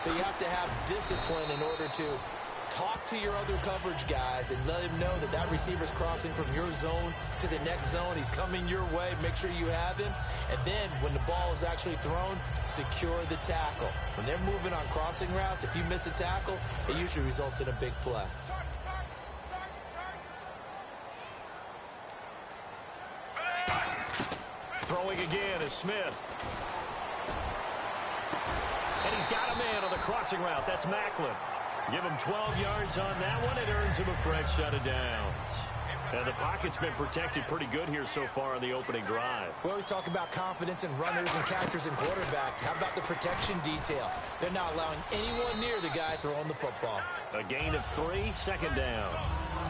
So you have to have discipline in order to talk to your other coverage guys and let him know that that receiver's crossing from your zone to the next zone. He's coming your way. Make sure you have him. And then when the ball is actually thrown, secure the tackle. When they're moving on crossing routes, if you miss a tackle, it usually results in a big play. Throwing again is Smith. And he's got a man on the crossing route. That's Macklin. Give him 12 yards on that one. It earns him a fresh set of downs. And the pocket's been protected pretty good here so far on the opening drive. We always talk about confidence in runners and catchers and quarterbacks. How about the protection detail? They're not allowing anyone near the guy throwing the football. A gain of 3, second down.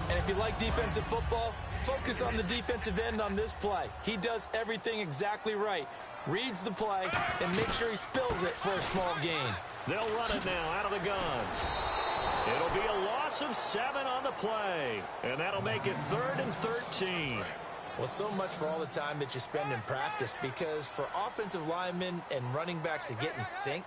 And if you like defensive football, focus on the defensive end on this play. He does everything exactly right. Reads the play and make sure he spills it for a small gain. They'll run it now out of the gun. It'll be a loss of 7 on the play. And that'll make it 3rd and 13. Well, so much for all the time that you spend in practice, because for offensive linemen and running backs to get in sync,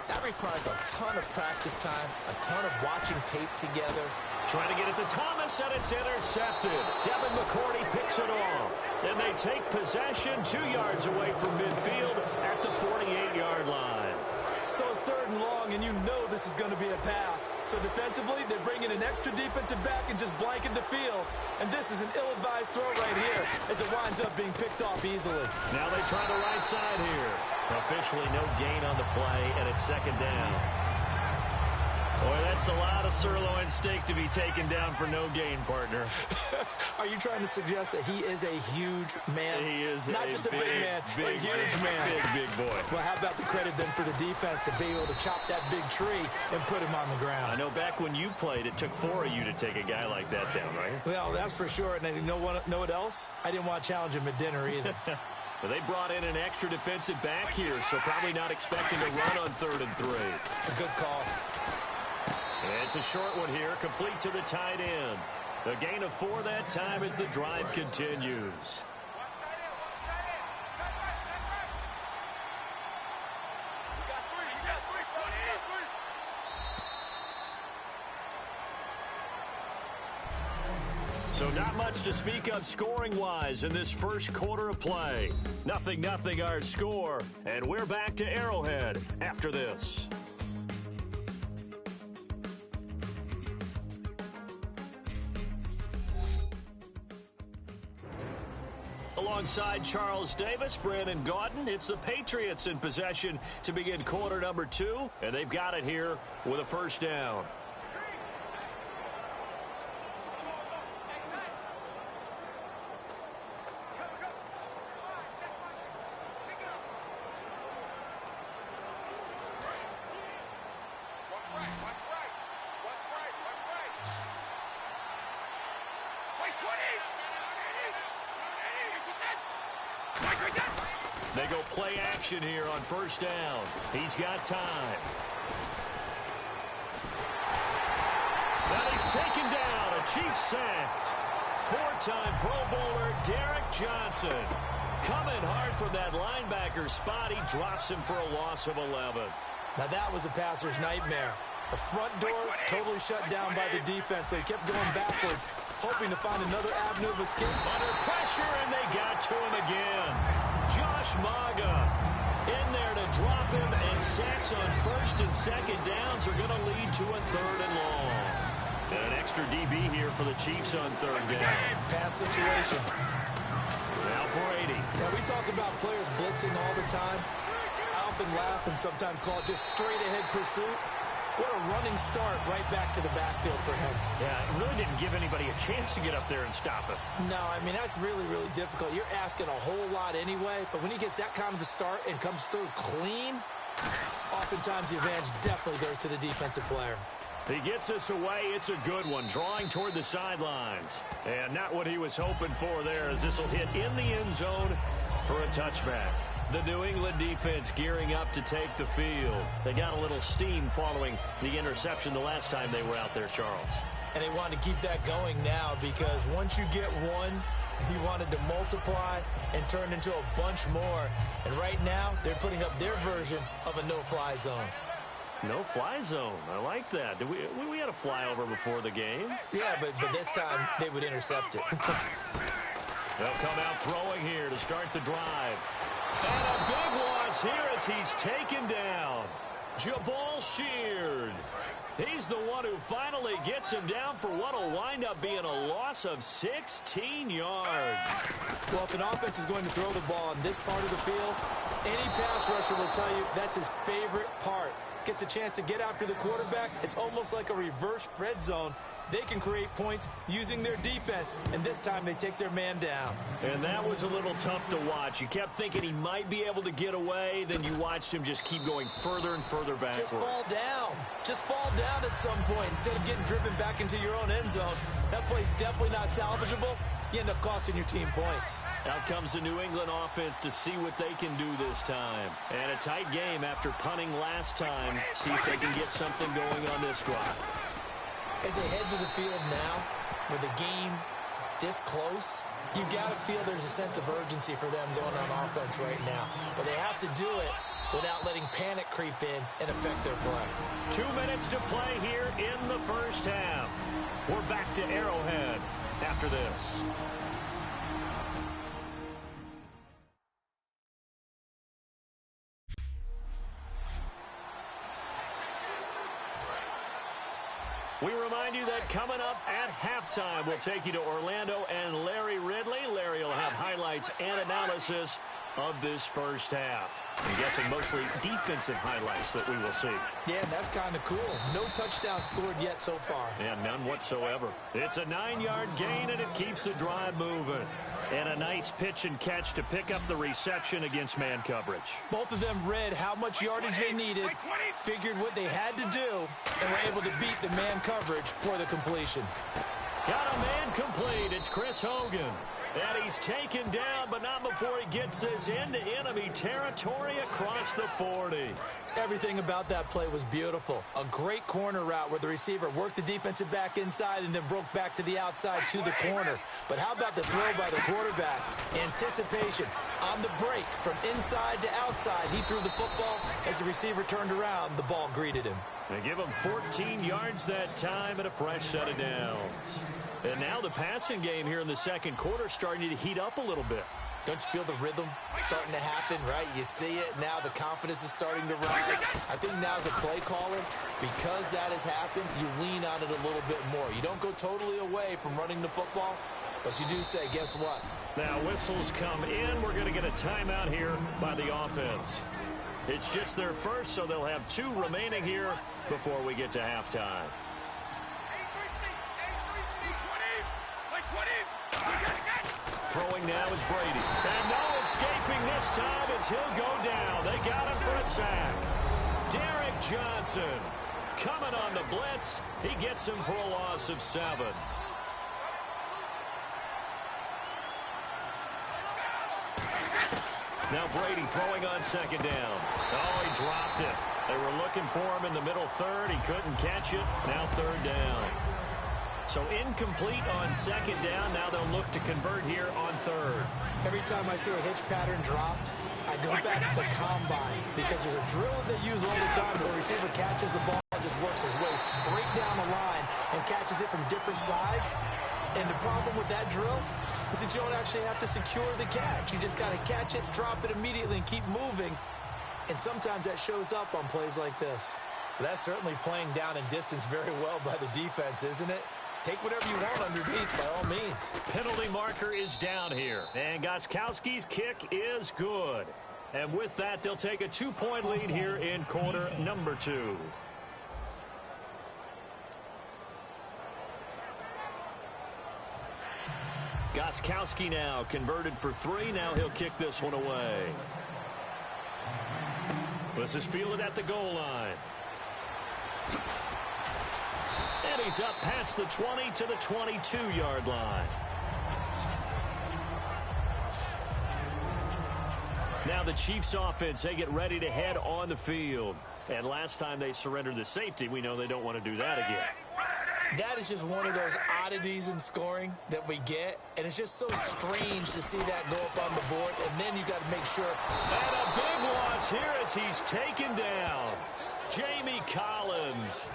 that requires a ton of practice time, a ton of watching tape together. Trying to get it to Thomas, and it's intercepted. Devin McCourty picks it off. And they take possession 2 yards away from midfield at the 48-yard line. So it's 3rd and long, and you know this is going to be a pass. So defensively, they bring in an extra defensive back and just blanket the field. And this is an ill-advised throw right here as it winds up being picked off easily. Now they try the right side here. Officially no gain on the play, and it's 2nd down. Boy, that's a lot of sirloin steak to be taken down for no gain, partner. Are you trying to suggest that he is a huge man? He is not just a big man, big, a huge man. Big boy. Well, how about the credit then for the defense to be able to chop that big tree and put him on the ground? I know back when you played, it took 4 of you to take a guy like that down, right? Well, that's for sure. And you know what else? I didn't want to challenge him at dinner either. Well, they brought in an extra defensive back here, so probably not expecting a run on 3rd and 3. A good call. And it's a short one here, complete to the tight end. A gain of 4 that time as the drive continues. So not much to speak of scoring-wise in this first quarter of play. 0-0 our score, and we're back to Arrowhead after this. Alongside Charles Davis, Brandon Gaudin, it's the Patriots in possession to begin quarter number 2, and they've got it here with a 1st down. They go play action here on 1st down. He's got time. Now he's taken down. A Chiefs sack. 4-time Pro Bowler Derek Johnson. Coming hard from that linebacker spot. He drops him for a loss of 11. Now that was a passer's nightmare. The front door totally shut down by the defense, so he kept going backwards, hoping to find another avenue of escape. Under pressure, and they got to him again. Josh Maga in there to drop him, and sacks on 1st and 2nd downs are going to lead to a 3rd and long. And an extra DB here for the Chiefs on 3rd down. Pass situation. Now Brady. Now we talk about players blitzing all the time. I often laugh and sometimes call it just straight ahead pursuit. What a running start right back to the backfield for him. Yeah, it really didn't give anybody a chance to get up there and stop him. No, I mean, that's really, really difficult. You're asking a whole lot anyway, but when he gets that kind of a start and comes through clean, oftentimes the advantage definitely goes to the defensive player. He gets us away. It's a good one, drawing toward the sidelines. And not what he was hoping for there, as this will hit in the end zone for a touchback. The New England defense gearing up to take the field. They got a little steam following the interception the last time they were out there, Charles. And they wanted to keep that going now, because once you get one, he wanted to multiply and turn into a bunch more. And right now, they're putting up their version of a no-fly zone. No-fly zone. I like that. We had a flyover before the game. Yeah, but this time they would intercept it. They'll come out throwing here to start the drive. And a big loss here as he's taken down. Jabal Sheard. He's the one who finally gets him down for what will wind up being a loss of 16 yards. Well, if an offense is going to throw the ball on this part of the field, any pass rusher will tell you that's his favorite part. Gets a chance to get after the quarterback. It's almost like a reverse red zone. They can create points using their defense, and this time they take their man down. And that was a little tough to watch. You kept thinking he might be able to get away, then you watched him just keep going further and further backward. Just fall down. Just fall down at some point instead of getting driven back into your own end zone. That play's definitely not salvageable. You end up costing your team points. Out comes the New England offense to see what they can do this time. And a tight game after punting last time. See if they can get something going on this drive. As they head to the field now, with the game this close, you've got to feel there's a sense of urgency for them going on offense right now. But they have to do it without letting panic creep in and affect their play. 2 minutes to play here in the first half. We're back to Arrowhead after this. We remind you that coming up at halftime, we'll take you to Orlando and Larry Ridley. Larry will have highlights and analysis of this first half. I'm guessing mostly defensive highlights that we will see. Yeah, and that's kind of cool. No touchdown scored yet so far. Yeah, none whatsoever. It's a 9-yard gain, and it keeps the drive moving. And a nice pitch and catch to pick up the reception against man coverage. Both of them read how much yardage they needed, figured what they had to do, and were able to beat the man coverage for the completion. Got a man complete. It's Chris Hogan. And he's taken down, but not before he gets this into enemy territory across the 40. Everything about that play was beautiful. A great corner route where the receiver worked the defensive back inside and then broke back to the outside to the corner. But how about the throw by the quarterback? Anticipation on the break from inside to outside. He threw the football. As the receiver turned around, the ball greeted him. They give him 14 yards that time and a fresh set of downs. And now the passing game here in the second quarter starting to heat up a little bit. Don't you feel the rhythm starting to happen, right? You see it. Now the confidence is starting to rise. I think now as a play caller, because that has happened, you lean on it a little bit more. You don't go totally away from running the football, but you do say, guess what? Now whistles come in. We're going to get a timeout here by the offense. It's just their first, so they'll have 2 remaining here before we get to halftime. Throwing now is Brady. And no escaping this time as he'll go down. They got him for a sack. Derek Johnson coming on the blitz. He gets him for a loss of 7. Now Brady throwing on second down. Oh, he dropped it. They were looking for him in the middle third. He couldn't catch it. Now third down. So incomplete on second down. Now they'll look to convert here on third. Every time I see a hitch pattern dropped, I go back to the combine because there's a drill that they use all the time where the receiver catches the ball and just works his way straight down the line and catches it from different sides. And the problem with that drill is that you don't actually have to secure the catch. You just got to catch it, drop it immediately, and keep moving. And sometimes that shows up on plays like this. But that's certainly playing down in distance very well by the defense, isn't it? Take whatever you want underneath, by all means. Penalty marker is down here. And Gostkowski's kick is good. And with that, they'll take a 2-point lead here in quarter number 2. Gostkowski now converted for 3. Now he'll kick this one away. This is fielded at the goal line. And he's up past the 20 to the 22-yard line. Now the Chiefs offense, they get ready to head on the field. And last time they surrendered the safety, we know they don't want to do that again. That is just one of those oddities in scoring that we get. And it's just so strange to see that go up on the board. And then you got to make sure. And a big loss here as he's taken down. Jamie Collins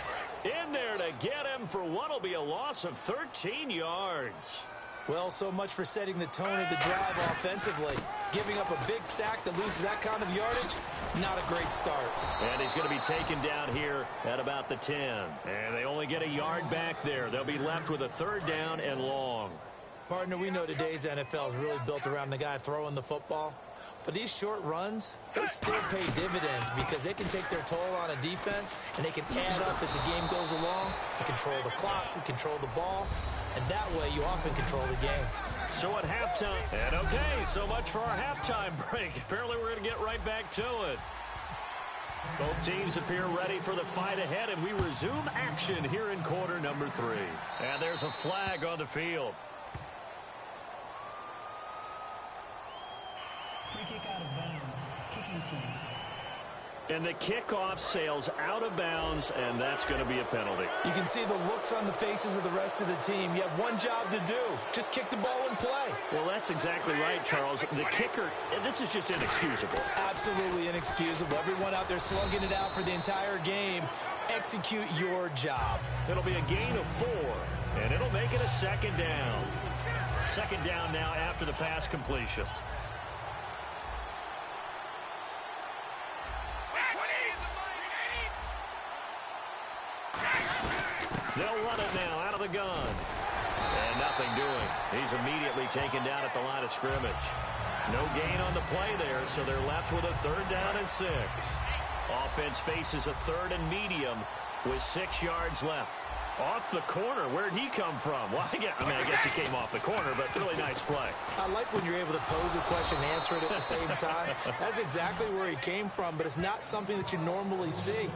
in there to get him for what will be a loss of 13 yards. Well, so much for setting the tone of the drive offensively. Giving up a big sack that loses that kind of yardage, not a great start. And he's going to be taken down here at about the 10. And they only get a yard back there. They'll be left with a 3rd down and long. Partner, we know today's NFL is really built around the guy throwing the football. But these short runs, they still pay dividends because they can take their toll on a defense and they can add up as the game goes along. They control the clock, they control the ball, and that way you often control the game. So at halftime, and okay, so much for our halftime break. Apparently we're going to get right back to it. Both teams appear ready for the fight ahead, and we resume action here in quarter number 3. And there's a flag on the field. Free kick out of bounds. Kicking team. And the kickoff sails out of bounds, and that's going to be a penalty. You can see the looks on the faces of the rest of the team. You have one job to do. Just kick the ball and play. Well, that's exactly right, Charles. The kicker, and this is just inexcusable. Absolutely inexcusable. Everyone out there slugging it out for the entire game. Execute your job. It'll be a gain of 4, and it'll make it a 2nd down. 2nd down now after the pass completion. They'll run it now out of the gun. And nothing doing. He's immediately taken down at the line of scrimmage. No gain on the play there, so they're left with a 3rd down and 6. Offense faces a 3rd and medium with 6 yards left. Off the corner. Where'd he come from? Well, I guess he came off the corner, but really nice play. I like when you're able to pose a question and answer it at the same time. That's exactly where he came from, but it's not something that you normally see.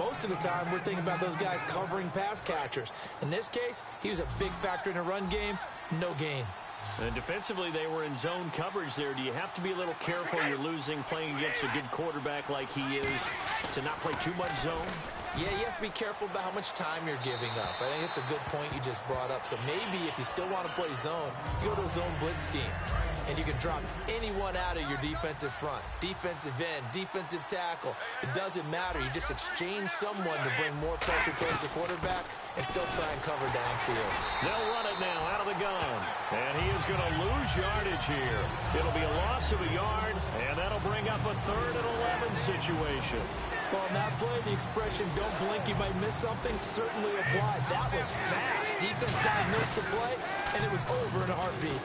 Most of the time, we're thinking about those guys covering pass catchers. In this case, he was a big factor in a run game. No gain. And defensively, they were in zone coverage there. Do you have to be a little careful you're losing playing against a good quarterback like he is to not play too much zone? Yeah, you have to be careful about how much time you're giving up. I think it's a good point you just brought up. So maybe if you still want to play zone, you go to a zone blitz scheme. And you can drop anyone out of your defensive front. Defensive end, defensive tackle. It doesn't matter. You just exchange someone to bring more pressure towards the quarterback and still try and cover downfield. They'll run it now out of the gun. And he is going to lose yardage here. It'll be a loss of a yard, and that'll bring up a 3rd and 11 situation. Well, on that play, the expression, don't blink, you might miss something, certainly applied. That was fast. Defense diagnosed the play, and it was over in a heartbeat.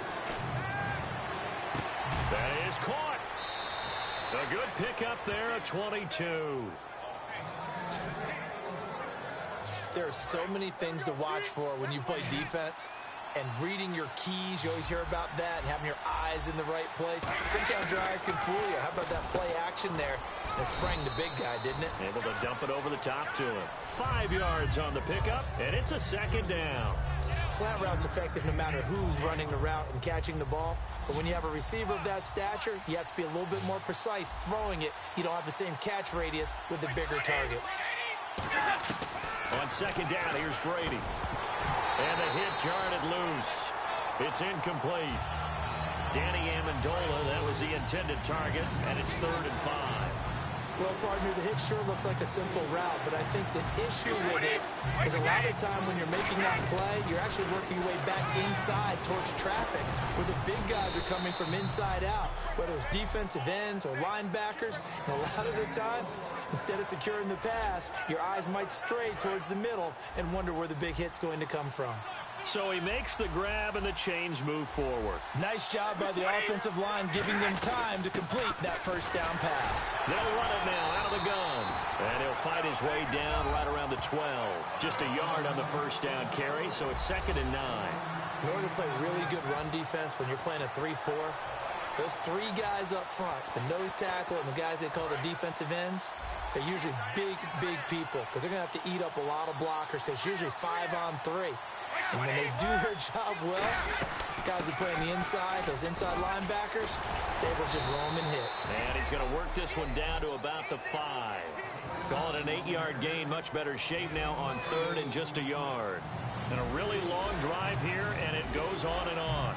That is caught. A good pickup there at 22. There are so many things to watch for when you play defense. And reading your keys, you always hear about that, and having your eyes in the right place. Sometimes your eyes can fool you. How about that play action there? It sprang the big guy, didn't it? Able to dump it over the top to him. 5 yards on the pickup, and it's a 2nd down. Slant route's effective no matter who's running the route and catching the ball. But when you have a receiver of that stature, you have to be a little bit more precise throwing it. You don't have the same catch radius with the bigger targets. On 2nd down, here's Brady. And the hit jarred loose. It's incomplete. Danny Amendola, that was the intended target, and it's 3rd and 5. Well, partner, the hit sure looks like a simple route, but I think the issue with it is a lot of the time when you're making that play, you're actually working your way back inside towards traffic, where the big guys are coming from inside out, whether it's defensive ends or linebackers. And a lot of the time, instead of securing the pass, your eyes might stray towards the middle and wonder where the big hit's going to come from. So he makes the grab and the chains move forward. Nice job by the offensive line giving them time to complete that 1st down pass. They'll run it now out of the gun. And he'll fight his way down right around the 12. Just a yard on the 1st down carry, so it's 2nd and 9. In order to play really good run defense when you're playing a 3-4, those 3 guys up front, the nose tackle and the guys they call the defensive ends, they're usually big people because they're going to have to eat up a lot of blockers because it's usually 5-on-3. And when they do their job well, guys who play on the inside, those inside linebackers, they will just roam and hit. And he's going to work this one down to about the 5. Call it an 8-yard gain, much better shape now on 3rd and just a yard. And a really long drive here, and it goes on and on.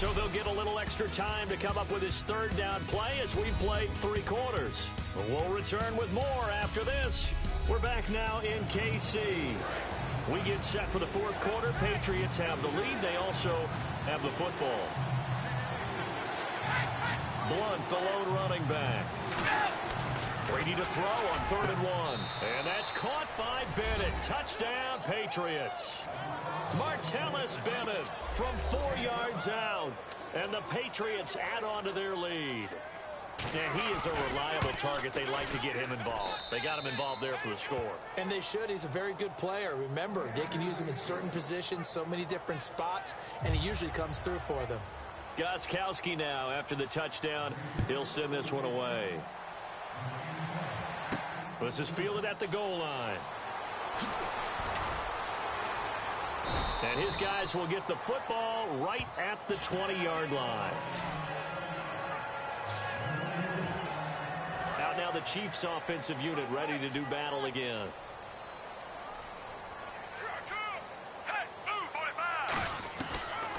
So they'll get a little extra time to come up with his third down play as we've played 3 quarters. But we'll return with more after this. We're back now in KC. We get set for the 4th quarter. Patriots have the lead. They also have the football. Blunt, the lone running back. Ready to throw on 3rd and 1. And that's caught by Bennett. Touchdown, Patriots. Martellus Bennett from 4 yards out. And the Patriots add on to their lead. And he is a reliable target. They like to get him involved. They got him involved there for the score. And they should. He's a very good player. Remember, they can use him in certain positions, so many different spots, and he usually comes through for them. Gostkowski now, after the touchdown, he'll send this one away. This is fielded at the goal line. And his guys will get the football right at the 20-yard line. Out now the Chiefs offensive unit ready to do battle again.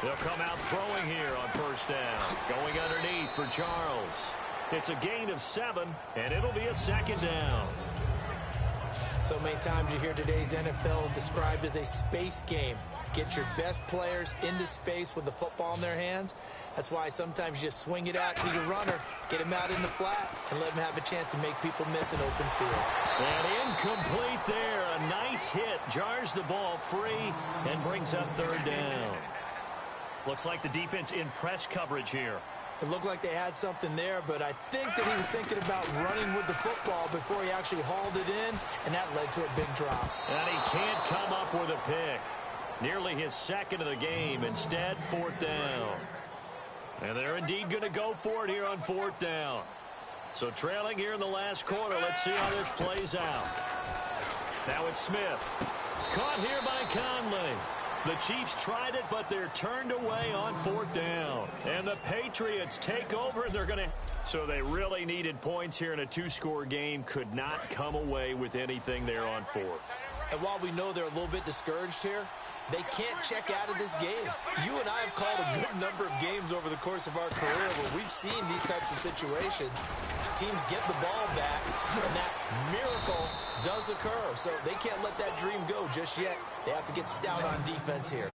They'll come out throwing here on 1st down. Going underneath for Charles. It's a gain of 7, and it'll be a 2nd down. So many times you hear today's NFL described as a space game. Get your best players into space with the football in their hands. That's why sometimes you just swing it out to your runner, get him out in the flat, and let him have a chance to make people miss an open field. And incomplete there. A nice hit. Jars the ball free and brings up 3rd down. Looks like the defense in press coverage here. It looked like they had something there, but I think that he was thinking about running with the football before he actually hauled it in, and that led to a big drop. And he can't come up with a pick. Nearly his 2nd of the game. Instead, 4th down. And they're indeed going to go for it here on 4th down. So trailing here in the last quarter. Let's see how this plays out. Now it's Smith. Caught here by Conley. The Chiefs tried it, but they're turned away on 4th down. And the Patriots take over, and they're going to... So they really needed points here in a 2-score game. Could not come away with anything there on 4th. And while we know they're a little bit discouraged here, they can't check out of this game. You and I have called a good number of games over the course of our career where we've seen these types of situations. Teams get the ball back, and that miracle does occur. So they can't let that dream go just yet. They have to get stout on defense here.